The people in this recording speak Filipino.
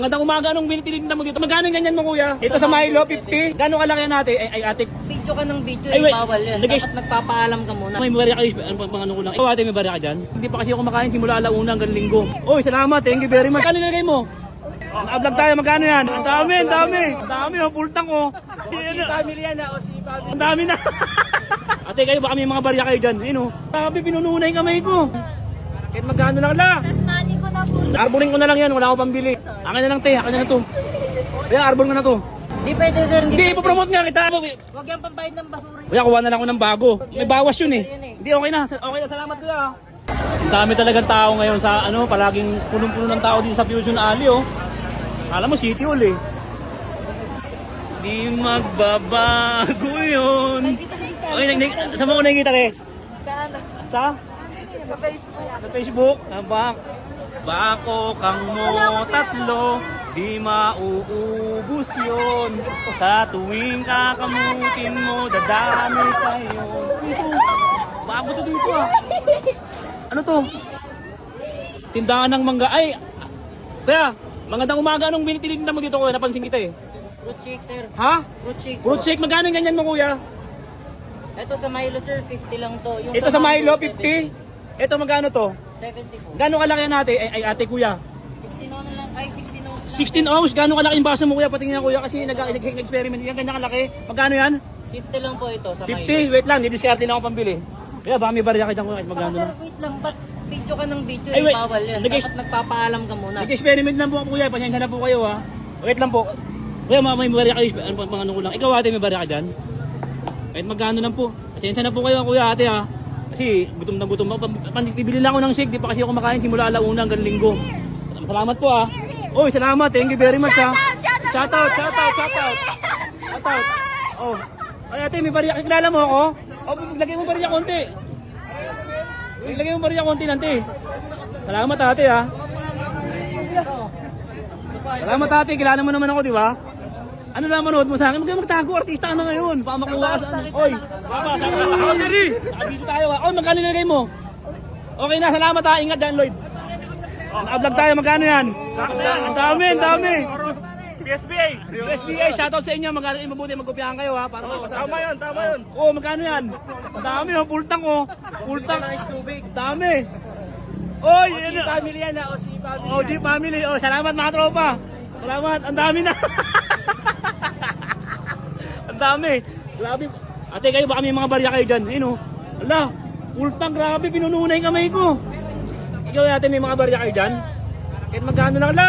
Magandang umaga, anong tinitinda mo dito? Magkano ganyan mo kuya? Ito sa Milo, 50. Gano'ng kalaki natin? Ay ate. Video ka ng video, Ay, wait. bawal yan. Dapat nagpapaalam ka muna. May barya kayo, ano ko lang. Ikaw ate, may barya ka dyan? Hindi pa kasi ako kumakain simula alauna hanggang linggo. Oy, salamat, thank you very much. Kano nilagay mo? Naka-vlog tayo, magkano yan? Ang dami, ang dami. Ang dami, pultang ko. Family yan, family. Ang dami na. Ate, kayo baka may mga barya kayo dyan. Ayun o. Sabi, pinununan yung kamay ko. Kahit magkano lang la. Mas money ko na po. Arborin ko na lang yan, wala akong pambili. Akin na lang te, akin na to. Kaya arbor ko na to. Di pwede sir, Hindi, ipopromote nga kita. Huwag yan pambayad ng basura. Kuya, kuha na lang ako ng bago. May bawas yun eh. Hindi, okay na. Okay na, salamat kuya. Ang dami talagang tao ngayon sa ano, palaging punong-puno ng tao dito sa Fusion Alley oh. Alam mo, City Hall eh. Di magbabago yun. Okay, saan mo ko nakikita eh? Saan? Sa? Sa Facebook. Sa Facebook? Bako kang mo tatlo, di mauubos yun. Sa tuwing kakamutin mo, dadami tayo. Ito, bago to dito ah. Ano to? Tindahan ng mangga. Ay, kaya, magandang umaga, anong tinitinda mo dito kuya? Napansin kita eh. Fruit shake sir. Ha? Fruit shake. Fruit shake, magkano ganyan mo kuya? Ito sa Milo sir, 50 lang to. Yung Ito sa Milo, Mango, 50. Ito magkano to? 70 po. Gano'ng kalaki natin? Ay ate kuya. 16 na lang. Ay, 16 ounce lang. 16 ounce, gano'ng kalaki yung baso mo kuya? Patingin kuya kasi nag-experiment yan, ganyan kalaki. Magkano yan? 50 lang po ito sa 50, Milo. wait lang, di-discard din ako pambili. Kaya baka may barya ka dyan kuya, magkano Sir, na. wait lang. Ba't video ka ng video, Ay, wait. bawal yan. Dapat nagpapaalam ka muna. Nag-experiment lang po ako kuya, pasensya na po kayo ha. Wait lang po. Kuya, may barya kayo, ano ko lang. Ikaw ate, may barya ka dyan? Kahit magkano lang po. Pasensya na po kayo kuya ate ha. Kasi gutom na gutom. Bibili lang ako ng shake, di pa kasi ako kumakain simula alauna hanggang linggo. Salamat po ha. Oy, salamat, thank you very much ha. Shout out. Oh. Ay ate, may barya, kilala mo ako? Oh, lagay mo barya konti. Lagay mo barya konti nante. Salamat ate ha. Salamat ate, kilala mo naman ako, di ba? Ano na manood mo sa akin? Magtago, artista ka na ngayon. Baka makuha ka sa ano. Oy, baba, sama. Dali. Dito tayo ha. Oy, magkano nilagay mo? Okay na, salamat ha. Ingat dyan, Lloyd. Naka-vlog tayo, magkano yan? Ang dami. PSBA, shoutout sa inyo. Magkano yung mabuti, magkopyahan kayo ha. Tama yun. Oo, magkano yan? Ang dami, pultang oh. Pultang. Ang dami. Oy, Family yan, family. OG family. Oh, salamat mga tropa. Salamat. Ang dami na. Ang dami. Grabe. Ate, kayo baka may mga barya kayo dyan. Ayun oh. Ala, pultang, grabe. Pinununan yung kamay ko. Ikaw ate, may mga barya kayo dyan? Kahit magkano lang. Ala.